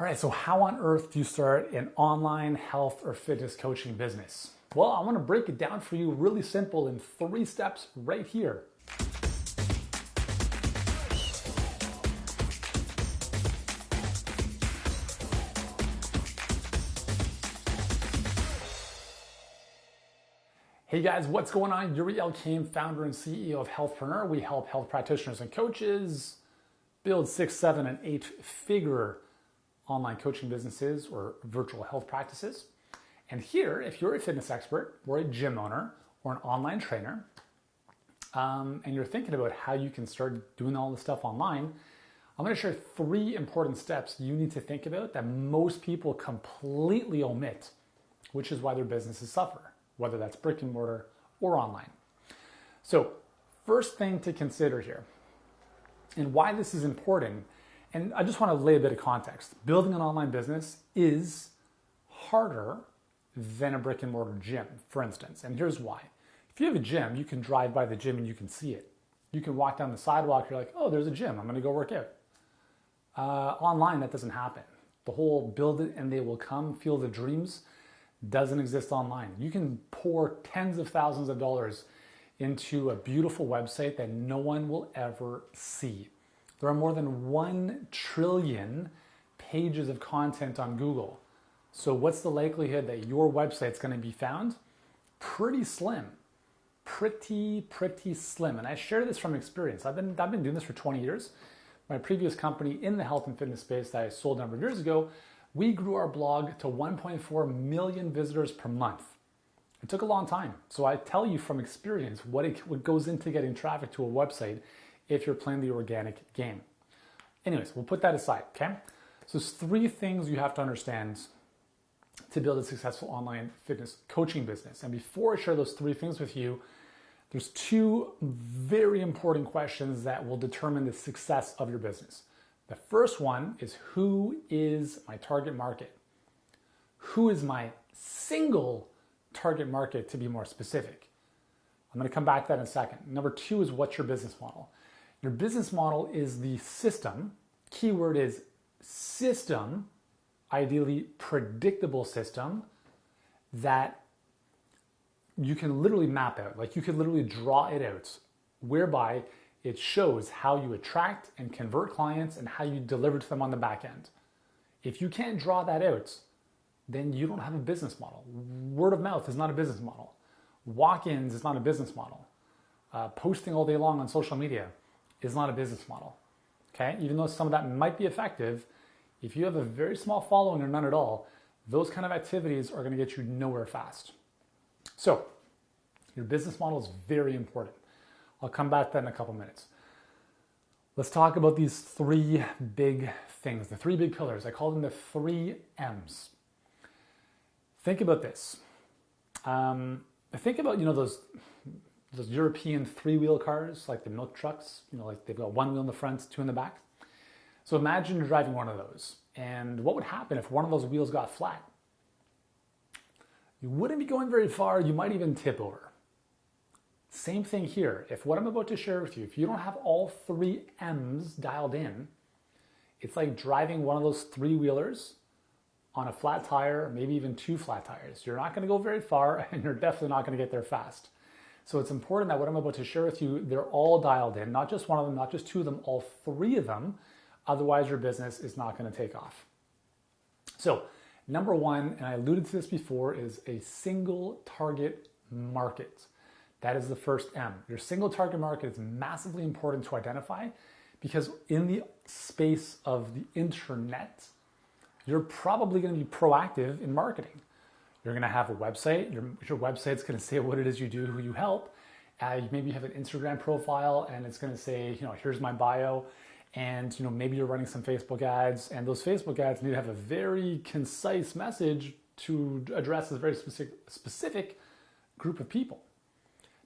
All right, so how on earth do you start an online health or fitness coaching business? Well, I want to break it down for you really simple in 3 steps right here. Hey guys, what's going on? Yuri, Elkaim, founder and CEO of Healthpreneur. We help health practitioners and coaches build 6, 7, and 8-figure online coaching businesses or virtual health practices. And here, if you're a fitness expert or a gym owner or an online trainer, and you're thinking about how you can start doing all this stuff online, I'm going to share 3 important steps you need to think about that most people completely omit, which is why their businesses suffer, whether that's brick and mortar or online. So first thing to consider here, and why this is important, and I just want to lay a bit of context. Building an online business is harder than a brick and mortar gym, for instance. And here's why. If you have a gym, you can drive by the gym and you can see it. You can walk down the sidewalk, you're like, oh, there's a gym, I'm going to go work out. Online, that doesn't happen. The whole build it and they will come, field of dreams, doesn't exist online. You can pour tens of thousands of dollars into a beautiful website that no one will ever see. There are more than 1 trillion pages of content on Google. So what's the likelihood that your website's going to be found? Pretty slim. Pretty slim. And I share this from experience. I've been doing this for 20 years. My previous company in the health and fitness space that I sold a number of years ago, we grew our blog to 1.4 million visitors per month. It took a long time. So I tell you from experience what goes into getting traffic to a website if you're playing the organic game. Anyways, we'll put that aside, okay? So there's 3 things you have to understand to build a successful online fitness coaching business. And before I share those 3 things with you, there's 2 very important questions that will determine the success of your business. The first one is, who is my target market? Who is my single target market, to be more specific? I'm going to come back to that in a second. Number 2 is, what's your business model? Your business model is the system. Keyword is system, ideally predictable system that you can literally map out. Like you can literally draw it out, whereby it shows how you attract and convert clients and how you deliver to them on the back end. If you can't draw that out, then you don't have a business model. Word of mouth is not a business model. Walk-ins is not a business model. Posting all day long on social media is not a business model. Okay? Even though some of that might be effective, if you have a very small following or none at all, those kind of activities are going to get you nowhere fast. So your business model is very important. I'll come back to that in a couple minutes. Let's talk about these 3 big things, the 3 big pillars. I call them the 3 M's. Think about this. Think about, those European 3-wheel cars, like the milk trucks, like they've got 1 wheel in the front, 2 in the back. So imagine you're driving one of those. And what would happen if one of those wheels got flat? You wouldn't be going very far. You might even tip over. Same thing here. If what I'm about to share with you, if you don't have all 3 M's dialed in, it's like driving one of those 3-wheelers on a flat tire, maybe even 2 flat tires. You're not going to go very far, and you're definitely not going to get there fast. So it's important that what I'm about to share with you, they're all dialed in, not just one of them, not just 2 of them, all 3 of them. Otherwise, your business is not going to take off. So number 1, and I alluded to this before, is a single target market. That is the first M. Your single target market is massively important to identify because in the space of the internet, you're probably going to be proactive in marketing. You're going to have a website. Your website's going to say what it is you do, who you help. Maybe you have an Instagram profile and it's going to say, here's my bio. And maybe you're running some Facebook ads, and those Facebook ads need to have a very concise message to address a very specific group of people.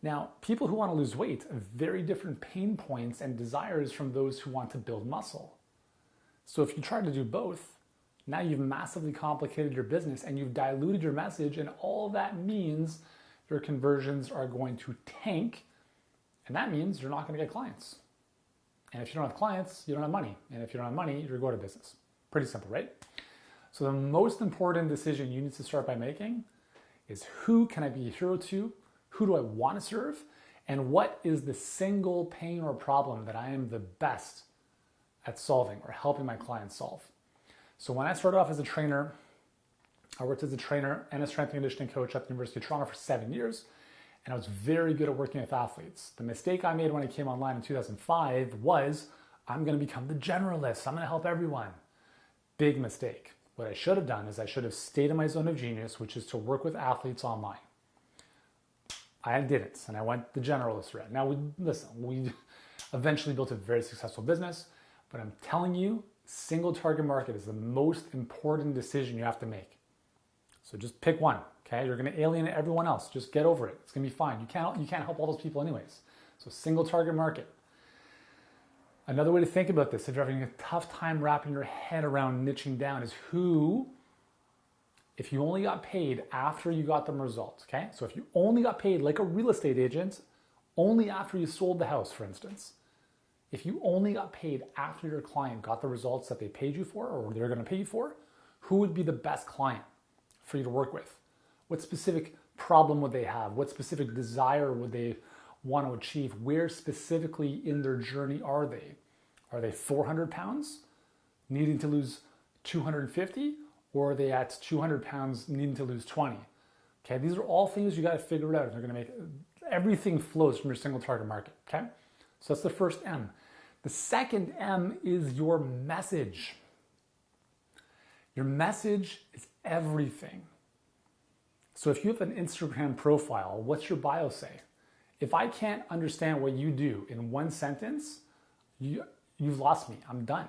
Now, people who want to lose weight have very different pain points and desires from those who want to build muscle. So if you try to do both, now you've massively complicated your business and you've diluted your message, and all that means your conversions are going to tank, and that means you're not going to get clients. And if you don't have clients, you don't have money. And if you don't have money, you're going to business. Pretty simple, right? So the most important decision you need to start by making is who can I be a hero to? Who do I want to serve? And what is the single pain or problem that I am the best at solving or helping my clients solve? So when I started off as a trainer, I worked as a trainer and a strength and conditioning coach at the University of Toronto for 7 years. And I was very good at working with athletes. The mistake I made when I came online in 2005 was, I'm going to become the generalist. I'm going to help everyone. Big mistake. What I should have done is I should have stayed in my zone of genius, which is to work with athletes online. I didn't, and I went the generalist route. Now, we eventually built a very successful business, but I'm telling you, single target market is the most important decision you have to make. So just pick one, okay? You're gonna alienate everyone else. Just get over it. It's gonna be fine. You can't help all those people anyways. So single target market. Another way to think about this, if you're having a tough time wrapping your head around niching down, is who, if you only got paid after you got them results, okay? So if you only got paid like a real estate agent, only after you sold the house, for instance, if you only got paid after your client got the results that they paid you for or they're gonna pay you for, who would be the best client for you to work with? What specific problem would they have? What specific desire would they want to achieve? Where specifically in their journey are they? Are they 400 pounds needing to lose 250? Or are they at 200 pounds needing to lose 20? Okay, these are all things you got to figure out. They're going to make everything flows from your single target market. Okay, so that's the first M. The second M is your message. Your message is everything. So if you have an Instagram profile, what's your bio say? If I can't understand what you do in one sentence, you've lost me. I'm done.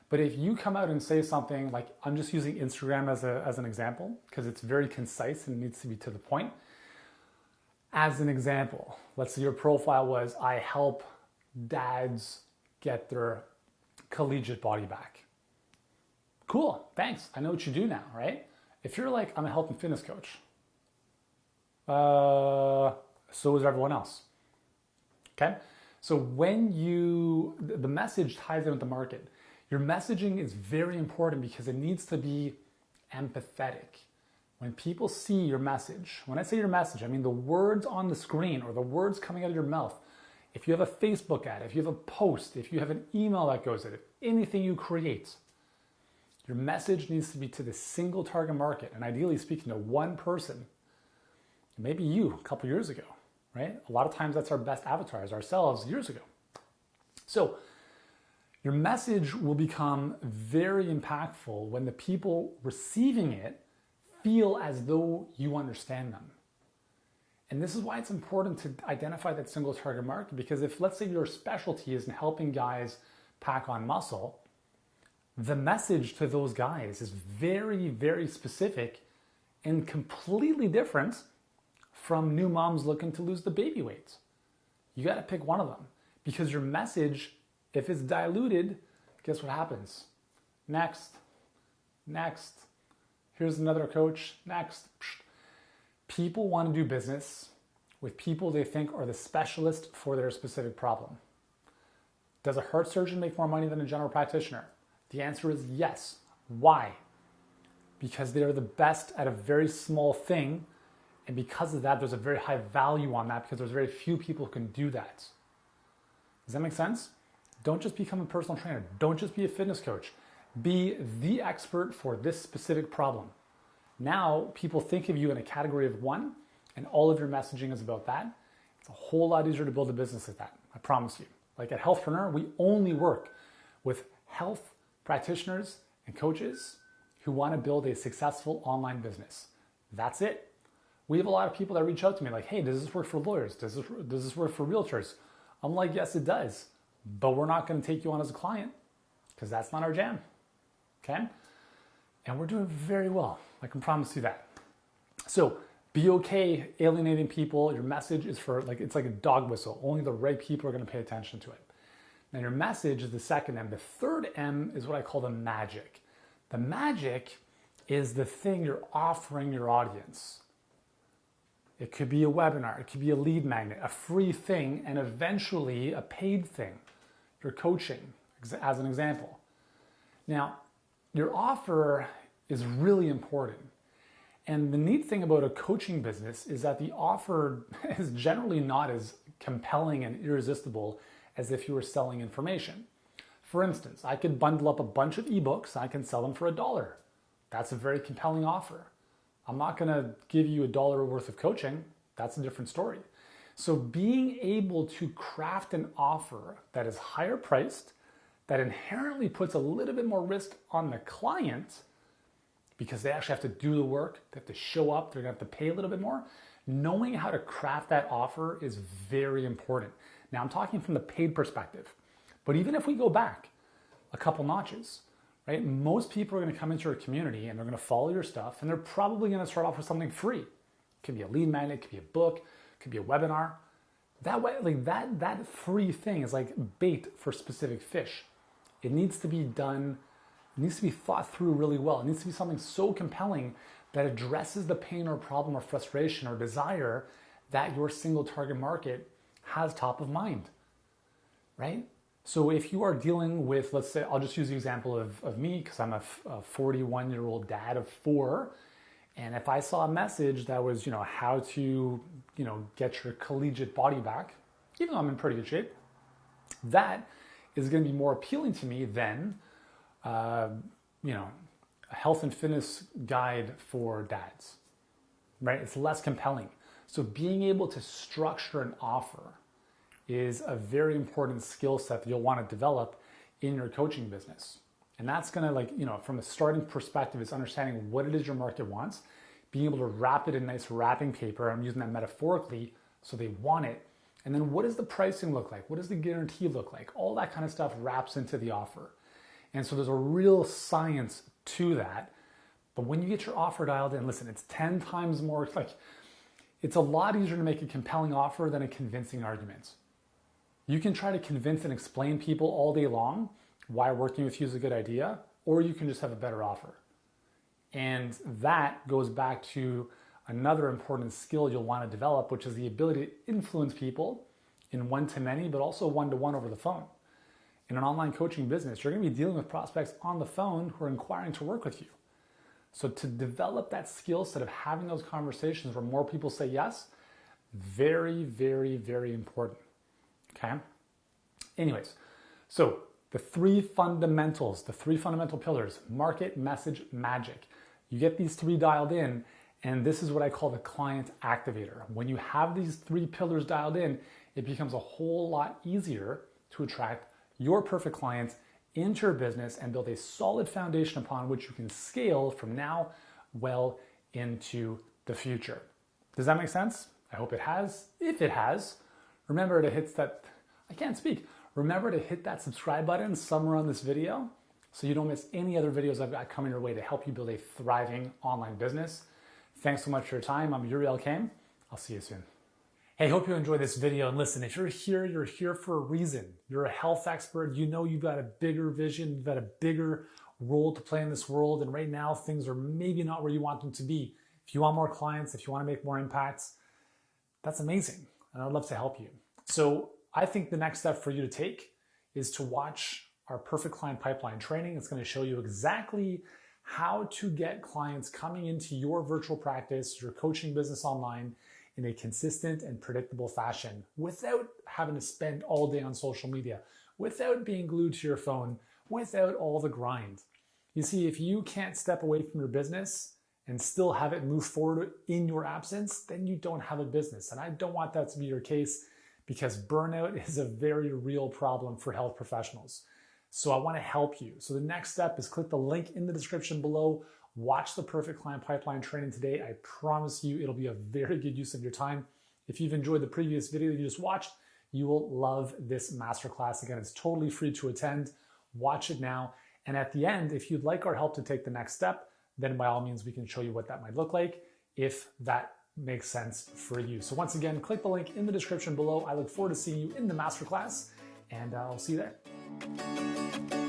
But if you come out and say something like, I'm just using Instagram as an example, because it's very concise and it needs to be to the point. As an example, let's say your profile was, I help dads get their collegiate body back. Cool, thanks. I know what you do now, right? If you're like, I'm a health and fitness coach, so is everyone else. Okay? So when the message ties in with the market. Your messaging is very important because it needs to be empathetic. When people see your message, when I say your message, I mean the words on the screen or the words coming out of your mouth. If you have a Facebook ad, if you have a post, if you have an email that goes with it, anything you create, your message needs to be to the single target market and ideally speaking to one person. Maybe you a couple years ago, right? A lot of times that's our best avatars, ourselves years ago. So your message will become very impactful when the people receiving it feel as though you understand them. And this is why it's important to identify that single target market, because if, let's say, your specialty is in helping guys pack on muscle, the message to those guys is very, very specific and completely different from new moms looking to lose the baby weight. You got to pick one of them because your message, if it's diluted, guess what happens? Next. Here's another coach. Next. People want to do business with people they think are the specialist for their specific problem. Does a heart surgeon make more money than a general practitioner? The answer is yes. Why? Because they are the best at a very small thing, and because of that, there's a very high value on that because there's very few people who can do that. Does that make sense? Don't just become a personal trainer. Don't just be a fitness coach. Be the expert for this specific problem. Now, people think of you in a category of one, and all of your messaging is about that. It's a whole lot easier to build a business at that, I promise you. Like at Healthpreneur, we only work with health practitioners and coaches who want to build a successful online business. That's it. We have a lot of people that reach out to me like, hey, does this work for lawyers? Does this work for realtors? I'm like, yes, it does. But we're not going to take you on as a client because that's not our jam. Okay? And we're doing very well. I can promise you that. So be okay alienating people. Your message is for, like, it's like a dog whistle. Only the right people are going to pay attention to it. Now your message is the second M. The third M is what I call the magic. The magic is the thing you're offering your audience. It could be a webinar, it could be a lead magnet, a free thing, and eventually a paid thing. Your coaching, as an example. Now, your offer is really important. And the neat thing about a coaching business is that the offer is generally not as compelling and irresistible as if you were selling information. For instance, I could bundle up a bunch of ebooks, I can sell them for $1. That's a very compelling offer. I'm not gonna give you $1 worth of coaching. That's a different story. So being able to craft an offer that is higher priced, that inherently puts a little bit more risk on the client because they actually have to do the work, they have to show up, they're gonna have to pay a little bit more. Knowing how to craft that offer is very important. Now I'm talking from the paid perspective, but even if we go back a couple notches, right? Most people are gonna come into your community and they're gonna follow your stuff and they're probably gonna start off with something free. It could be a lead magnet, it could be a book, it could be a webinar. That way, like that free thing is like bait for specific fish. It needs to be done, it needs to be thought through really well. It needs to be something so compelling that addresses the pain or problem or frustration or desire that your single target market has top of mind, right? So if you are dealing with, let's say, I'll just use the example of me because I'm a 41-year-old dad of 4. And if I saw a message that was, how to, get your collegiate body back, even though I'm in pretty good shape, that is going to be more appealing to me than, a health and fitness guide for dads, right? It's less compelling. So being able to structure an offer is a very important skill set that you'll want to develop in your coaching business. And that's going to from a starting perspective is understanding what it is your market wants, being able to wrap it in nice wrapping paper. I'm using that metaphorically so they want it. And then what does the pricing look like? What does the guarantee look like? All that kind of stuff wraps into the offer. And so there's a real science to that. But when you get your offer dialed in, listen, it's 10 times more, it's a lot easier to make a compelling offer than a convincing argument. You can try to convince and explain people all day long why working with you is a good idea, or you can just have a better offer. And that goes back to another important skill you'll want to develop, which is the ability to influence people in one-to-many, but also one-to-one over the phone. In an online coaching business, you're going to be dealing with prospects on the phone who are inquiring to work with you. So to develop that skill set of having those conversations where more people say yes, very, very, very important. Okay? Anyways, so the three fundamental pillars: market, message, magic. You get these three dialed in, and this is what I call the client activator. When you have these three pillars dialed in, it becomes a whole lot easier to attract your perfect clients into your business and build a solid foundation upon which you can scale from now well into the future. Does that make sense? I hope it has. If it has, remember to hit that, remember to hit that subscribe button somewhere on this video so you don't miss any other videos I've got coming your way to help you build a thriving online business. Thanks so much for your time. I'm Yuri Elkaim. I'll see you soon. Hey, hope you enjoyed this video. And listen, if you're here for a reason. You're a health expert. You know you've got a bigger vision. You've got a bigger role to play in this world. And right now, things are maybe not where you want them to be. If you want more clients, if you want to make more impacts, that's amazing. And I'd love to help you. So I think the next step for you to take is to watch our Perfect Client Pipeline training. It's going to show you exactly how to get clients coming into your virtual practice, your coaching business online, in a consistent and predictable fashion without having to spend all day on social media, without being glued to your phone, without all the grind. You see, if you can't step away from your business and still have it move forward in your absence, then you don't have a business. And I don't want that to be your case because burnout is a very real problem for health professionals. So I want to help you. So the next step is click the link in the description below. Watch the Perfect Client Pipeline training today. I promise you it'll be a very good use of your time. If you've enjoyed the previous video that you just watched, you will love this masterclass. Again, it's totally free to attend. Watch it now. And at the end, if you'd like our help to take the next step, then by all means, we can show you what that might look like if that makes sense for you. So once again, click the link in the description below. I look forward to seeing you in the masterclass, and I'll see you there.